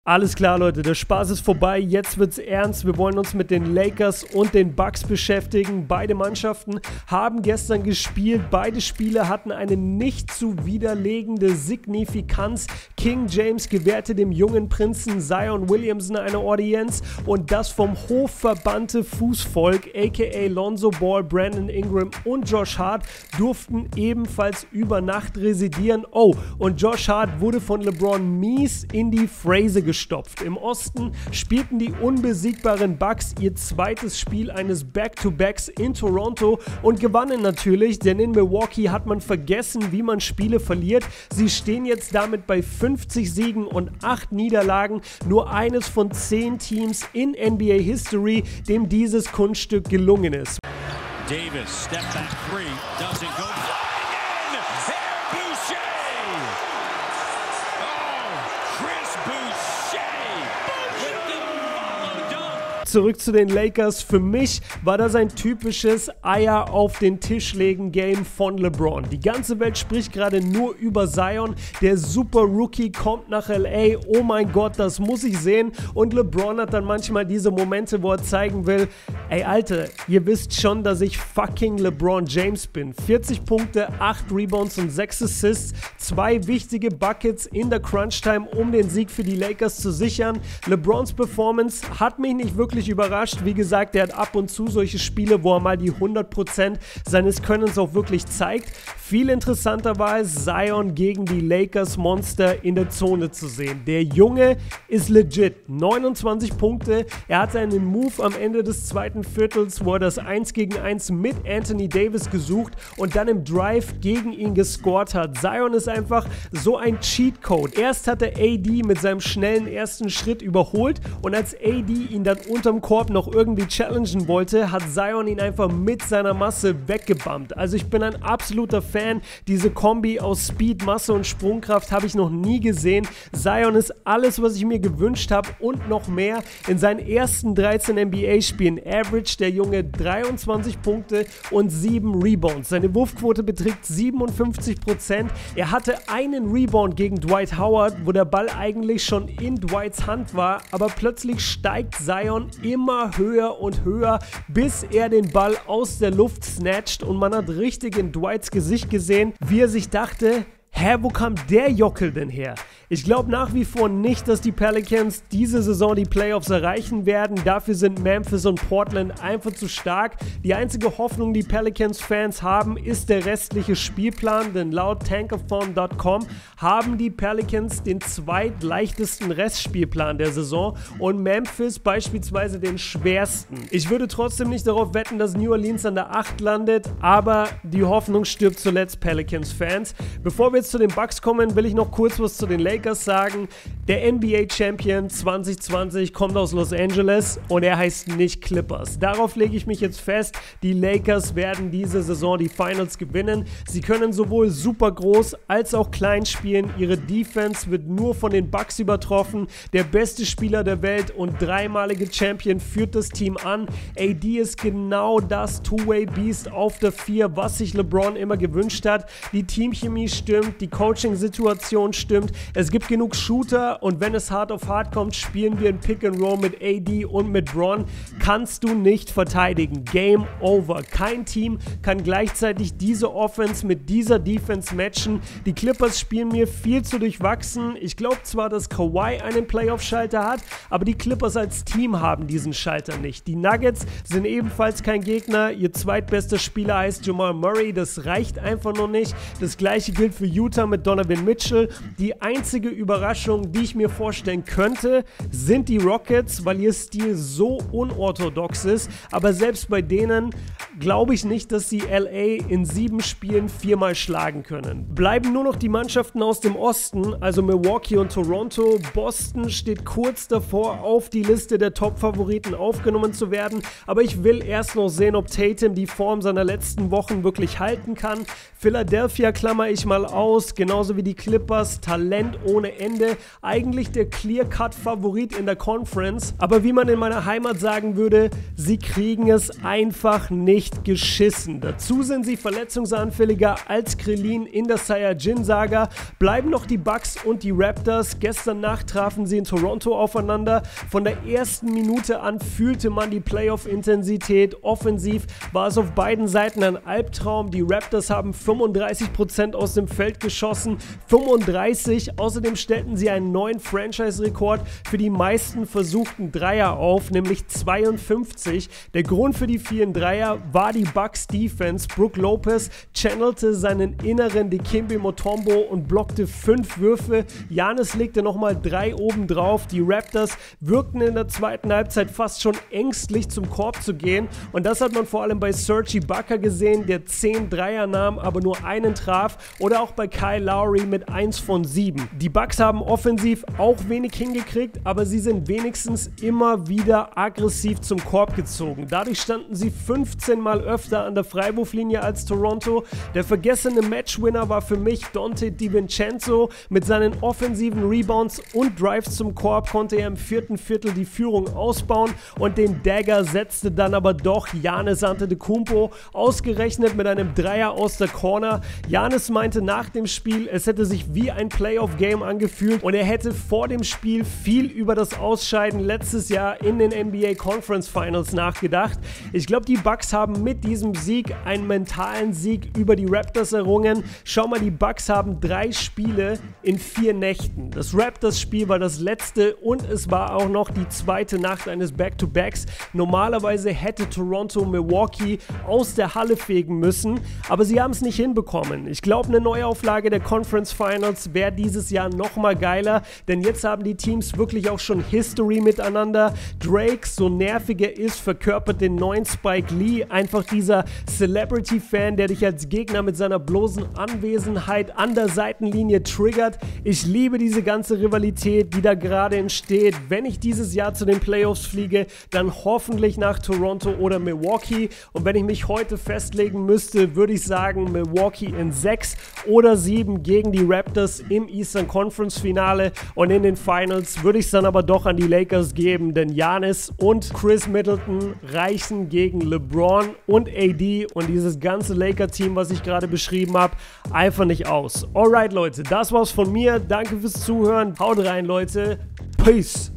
Alles klar, Leute, der Spaß ist vorbei, jetzt wird's ernst. Wir wollen uns mit den Lakers und den Bucks beschäftigen. Beide Mannschaften haben gestern gespielt, beide Spiele hatten eine nicht zu widerlegende Signifikanz. King James gewährte dem jungen Prinzen Zion Williamson eine Audienz und das vom Hof verbannte Fußvolk, aka Lonzo Ball, Brandon Ingram und Josh Hart durften ebenfalls über Nacht residieren. Oh, und Josh Hart wurde von LeBron mies in die Phrase gestopft. Im Osten spielten die unbesiegbaren Bucks ihr zweites Spiel eines Back-to-Backs in Toronto und gewannen natürlich, denn in Milwaukee hat man vergessen, wie man Spiele verliert. Sie stehen jetzt damit bei 50 Siegen und 8 Niederlagen, nur eines von 10 Teams in NBA History, dem dieses Kunststück gelungen ist. Davis, step back three, doesn't go. Zurück zu den Lakers. Für mich war das ein typisches Eier auf den Tisch legen Game von LeBron. Die ganze Welt spricht gerade nur über Zion. Der Super Rookie kommt nach LA. Oh mein Gott, das muss ich sehen. Und LeBron hat dann manchmal diese Momente, wo er zeigen will, ey Alter, ihr wisst schon, dass ich fucking LeBron James bin. 40 Punkte, 8 Rebounds und 6 Assists. 2 wichtige Buckets in der Crunch-Time, um den Sieg für die Lakers zu sichern. LeBrons Performance hat mich nicht wirklich überrascht. Wie gesagt, er hat ab und zu solche Spiele, wo er mal die 100% seines Könnens auch wirklich zeigt. Viel interessanter war es, Zion gegen die Lakers Monster in der Zone zu sehen. Der Junge ist legit. 29 Punkte. Er hatte einen Move am Ende des zweiten Viertels, wo er das 1 gegen 1 mit Anthony Davis gesucht und dann im Drive gegen ihn gescored hat. Zion ist einfach so ein Cheatcode. Erst hat er AD mit seinem schnellen ersten Schritt überholt und als AD ihn dann unterm Korb noch irgendwie challengen wollte, hat Zion ihn einfach mit seiner Masse weggebumpt. Also ich bin ein absoluter Fan. Diese Kombi aus Speed, Masse und Sprungkraft habe ich noch nie gesehen. Zion ist alles, was ich mir gewünscht habe und noch mehr. In seinen ersten 13 NBA-Spielen average der Junge 23 Punkte und 7 Rebounds. Seine Wurfquote beträgt 57%. Er hatte einen Rebound gegen Dwight Howard, wo der Ball eigentlich schon in Dwights Hand war, aber plötzlich steigt Zion immer höher und höher, bis er den Ball aus der Luft snatcht und man hat richtig in Dwights Gesicht gesehen, wie er sich dachte, hä, wo kam der Jockel denn her? Ich glaube nach wie vor nicht, dass die Pelicans diese Saison die Playoffs erreichen werden. Dafür sind Memphis und Portland einfach zu stark. Die einzige Hoffnung, die Pelicans-Fans haben, ist der restliche Spielplan, denn laut Tankathon.com haben die Pelicans den zweitleichtesten Restspielplan der Saison und Memphis beispielsweise den schwersten. Ich würde trotzdem nicht darauf wetten, dass New Orleans an der 8 landet, aber die Hoffnung stirbt zuletzt, Pelicans-Fans. Bevor wir jetzt zu den Bucks kommen, will ich noch kurz was zu den Lakers sagen. Der NBA-Champion 2020 kommt aus Los Angeles und er heißt nicht Clippers. Darauf lege ich mich jetzt fest, die Lakers werden diese Saison die Finals gewinnen. Sie können sowohl super groß als auch klein spielen. Ihre Defense wird nur von den Bucks übertroffen. Der beste Spieler der Welt und dreimalige Champion führt das Team an. AD ist genau das Two-Way-Beast auf der 4, was sich LeBron immer gewünscht hat. Die Teamchemie stimmt, die Coaching-Situation stimmt. Es gibt genug Shooter und wenn es hart auf hart kommt, spielen wir ein Pick and Roll mit AD und mit Bron. Kannst du nicht verteidigen. Game over. Kein Team kann gleichzeitig diese Offense mit dieser Defense matchen. Die Clippers spielen mir viel zu durchwachsen. Ich glaube zwar, dass Kawhi einen Playoff-Schalter hat, aber die Clippers als Team haben diesen Schalter nicht. Die Nuggets sind ebenfalls kein Gegner. Ihr zweitbester Spieler heißt Jamal Murray. Das reicht einfach noch nicht. Das gleiche gilt für Utah mit Donovan Mitchell. Die einzige Überraschung, die ich mir vorstellen könnte, sind die Rockets, weil ihr Stil so unorthodox ist, aber selbst bei denen glaube ich nicht, dass sie LA in 7 Spielen 4-mal schlagen können. Bleiben nur noch die Mannschaften aus dem Osten, also Milwaukee und Toronto. Boston steht kurz davor, auf die Liste der Top-Favoriten aufgenommen zu werden, aber ich will erst noch sehen, ob Tatum die Form seiner letzten Wochen wirklich halten kann. Philadelphia klammer ich mal aus, genauso wie die Clippers, Talent ohne Ende, eigentlich der Clear-Cut-Favorit in der Conference, aber wie man in meiner Heimat sagen würde, sie kriegen es einfach nicht echt geschissen. Dazu sind sie verletzungsanfälliger als Krillin in der Saiyajin-Saga. Bleiben noch die Bucks und die Raptors. Gestern Nacht trafen sie in Toronto aufeinander. Von der ersten Minute an fühlte man die Playoff-Intensität. Offensiv war es auf beiden Seiten ein Albtraum. Die Raptors haben 35% aus dem Feld geschossen, 35. Außerdem stellten sie einen neuen Franchise-Rekord für die meisten versuchten Dreier auf, nämlich 52. Der Grund für die vielen Dreier war die Bucks Defense. Brook Lopez channelte seinen inneren Dikembe Mutombo und blockte 5 Würfe. Giannis legte nochmal 3 obendrauf. Die Raptors wirkten in der zweiten Halbzeit fast schon ängstlich zum Korb zu gehen und das hat man vor allem bei Serge Ibaka gesehen, der 10 Dreier nahm, aber nur einen traf, oder auch bei Kyle Lowry mit 1 von 7. Die Bucks haben offensiv auch wenig hingekriegt, aber sie sind wenigstens immer wieder aggressiv zum Korb gezogen. Dadurch standen sie 15 Mal öfter an der Freiwurflinie als Toronto. Der vergessene Matchwinner war für mich Dante DiVincenzo. Mit seinen offensiven Rebounds und Drives zum Korb konnte er im vierten Viertel die Führung ausbauen und den Dagger setzte dann aber doch Giannis Antetokounmpo, ausgerechnet mit einem Dreier aus der Corner. Giannis meinte nach dem Spiel, es hätte sich wie ein Playoff-Game angefühlt und er hätte vor dem Spiel viel über das Ausscheiden letztes Jahr in den NBA Conference Finals nachgedacht. Ich glaube, die Bucks haben mit diesem Sieg einen mentalen Sieg über die Raptors errungen. Schau mal, die Bucks haben 3 Spiele in 4 Nächten. Das Raptors-Spiel war das letzte und es war auch noch die zweite Nacht eines Back-to-Backs. Normalerweise hätte Toronto Milwaukee aus der Halle fegen müssen, aber sie haben es nicht hinbekommen. Ich glaube, eine Neuauflage der Conference Finals wäre dieses Jahr nochmal geiler, denn jetzt haben die Teams wirklich auch schon History miteinander. Drake, so nervig er ist, verkörpert den neuen Spike Lee, einfach dieser Celebrity-Fan, der dich als Gegner mit seiner bloßen Anwesenheit an der Seitenlinie triggert. Ich liebe diese ganze Rivalität, die da gerade entsteht. Wenn ich dieses Jahr zu den Playoffs fliege, dann hoffentlich nach Toronto oder Milwaukee. Und wenn ich mich heute festlegen müsste, würde ich sagen Milwaukee in 6 oder 7 gegen die Raptors im Eastern Conference Finale. Und in den Finals würde ich es dann aber doch an die Lakers geben, denn Giannis und Chris Middleton reichen gegen LeBron und AD und dieses ganze Laker-Team, was ich gerade beschrieben habe, einfach nicht aus. Alright Leute, das war's von mir. Danke fürs Zuhören. Haut rein Leute. Peace.